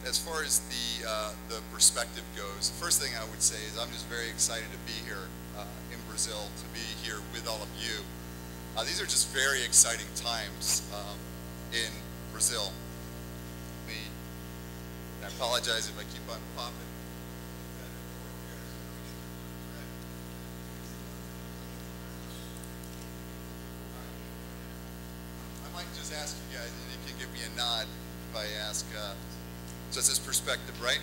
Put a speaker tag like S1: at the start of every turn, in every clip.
S1: as far as the perspective goes, the first thing I would say is I'm just very excited to be here in Brazil, to be here with all of you. These are just very exciting times in Brazil. I apologize if I keep on popping. I might just ask you guys, and you can give me a nod if I ask, so it's this perspective, right?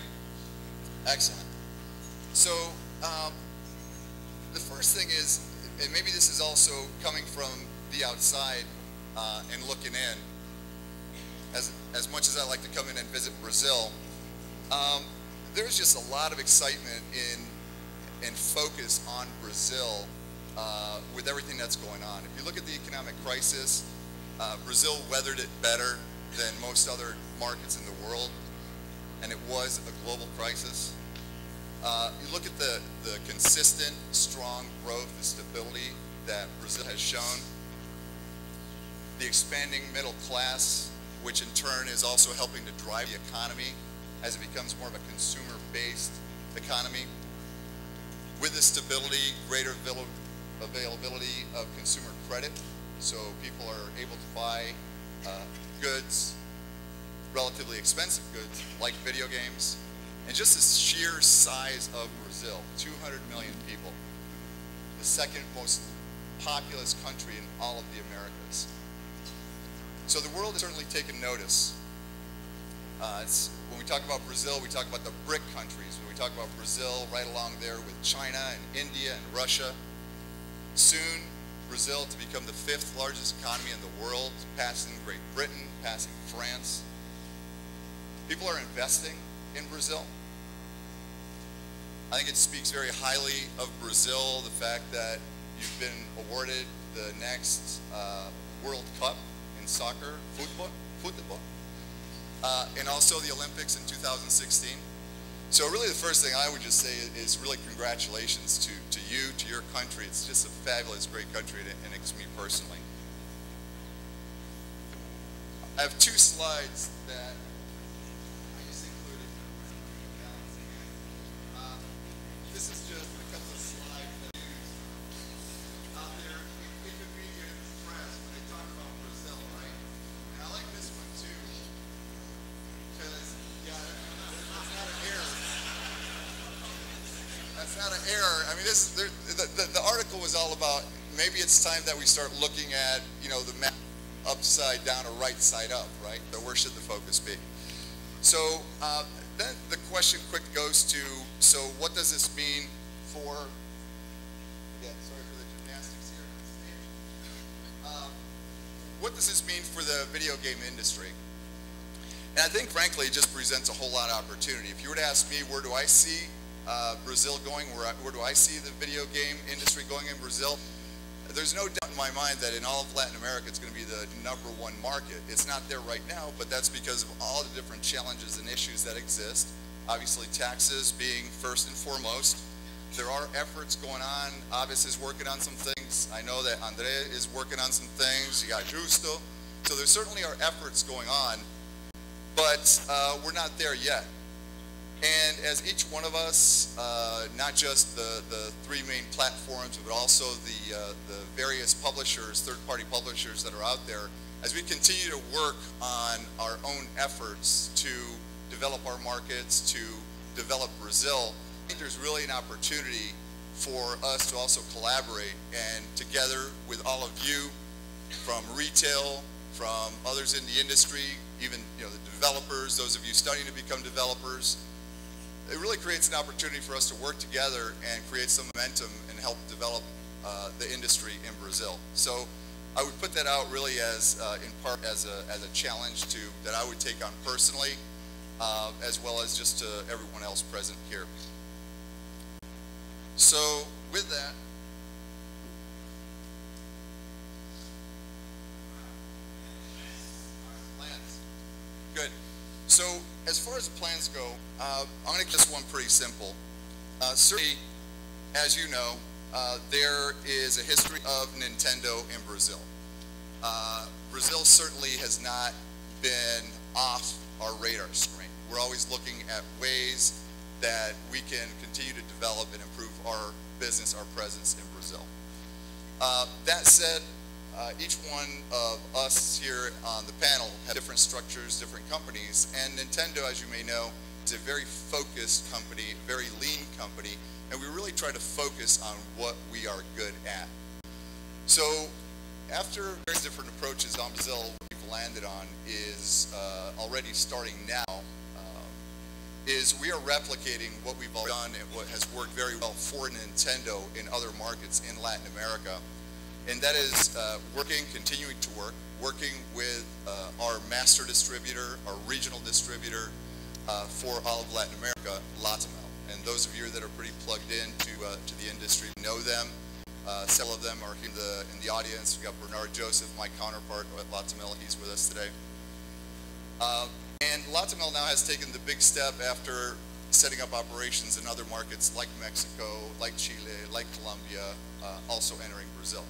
S1: Excellent. So the first thing is, and maybe this is also coming from the outside and looking in, as much as I like to come in and visit Brazil, there's just a lot of excitement and focus on Brazil with everything that's going on. If you look at the economic crisis, Brazil weathered it better than most other markets in the world, and it was a global crisis. You look at the consistent, strong growth, the stability that Brazil has shown, the expanding middle class, which in turn is also helping to drive the economy as it becomes more of a consumer-based economy. With the stability, greater availability of consumer credit, so people are able to buy goods, relatively expensive goods, like video games, and just the sheer size of Brazil, 200 million people, the second most populous country in all of the Americas. So the world has certainly taken notice. When we talk about Brazil, we talk about the BRIC countries. When we talk about Brazil, right along there with China and India and Russia. Soon, Brazil to become the 5th largest economy in the world, passing Great Britain, passing France. People are investing in Brazil. I think it speaks very highly of Brazil, the fact that you've been awarded the next World Cup in soccer, football, and also the Olympics in 2016. So really the first thing I would just say is really congratulations to you, to your country. It's just a fabulous, great country, and it's me personally. I have 2 slides that I just included. This is just a couple of slides that I use out there in the media and the press when they talk about Brazil, right? And I like this one too, because yeah, that's not an error. That's not an error. I mean, the article was all about maybe it's time that we start looking at, you know, the map upside down or right side up, right? So where should the focus be? So then the question quick goes to, so what does this mean for, again, sorry for the gymnastics here on stage. What does this mean for the video game industry? And I think, frankly, it just presents a whole lot of opportunity. If you were to ask me, where do I see Brazil going, where do I see the video game industry going in Brazil, there's no doubt in my mind that in all of Latin America it's going to be the #1 market. It's not there right now, but that's because of all the different challenges and issues that exist. Obviously, taxes being first and foremost. There are efforts going on. Avis is working on some things. I know that Andre is working on some things. You got Justo. So there certainly are efforts going on, but we're not there yet. And as each one of us, not just the 3 main platforms, but also the various publishers, third-party publishers that are out there, as we continue to work on our own efforts to develop our markets, to develop Brazil, I think there's really an opportunity for us to also collaborate, and together with all of you, from retail, from others in the industry, even the developers, those of you studying to become developers, it really creates an opportunity for us to work together and create some momentum and help develop the industry in Brazil. So I would put that out really as, in part, as a challenge that I would take on personally, as well as just to everyone else present here. So with that, plans. Good. So as far as the plans go, I'm going to keep this one pretty simple. Certainly, as you know, there is a history of Nintendo in Brazil. Brazil certainly has not been off our radar screen. We're always looking at ways that we can continue to develop and improve our business, our presence in Brazil. That said, each one of us here on the panel have different structures, different companies, and Nintendo, as you may know, is a very focused company, very lean company, and we really try to focus on what we are good at. So after various different approaches on Brazil, what we've landed on is already starting now, is we are replicating what we've all done and what has worked very well for Nintendo in other markets in Latin America. And that is continuing to working with our master distributor, our regional distributor for all of Latin America, Latamel. And those of you that are pretty plugged in to the industry know them. Several of them are here in the audience. We've got Bernard Joseph, my counterpart at Latamel. He's with us today. And Latamel now has taken the big step after setting up operations in other markets like Mexico, like Chile, like Colombia, also entering Brazil.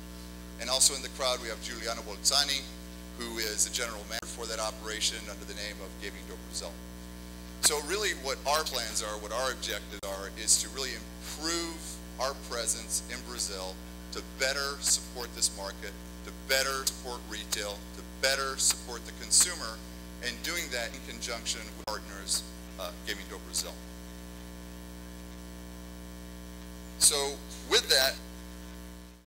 S1: And also in the crowd we have Giuliano Bolzani, who is the general manager for that operation under the name of Gaming do Brazil. So really what our plans are, what our objectives are, is to really improve our presence in Brazil to better support this market, to better support retail, to better support the consumer, and doing that in conjunction with partners, Gaming do Brazil. So with that,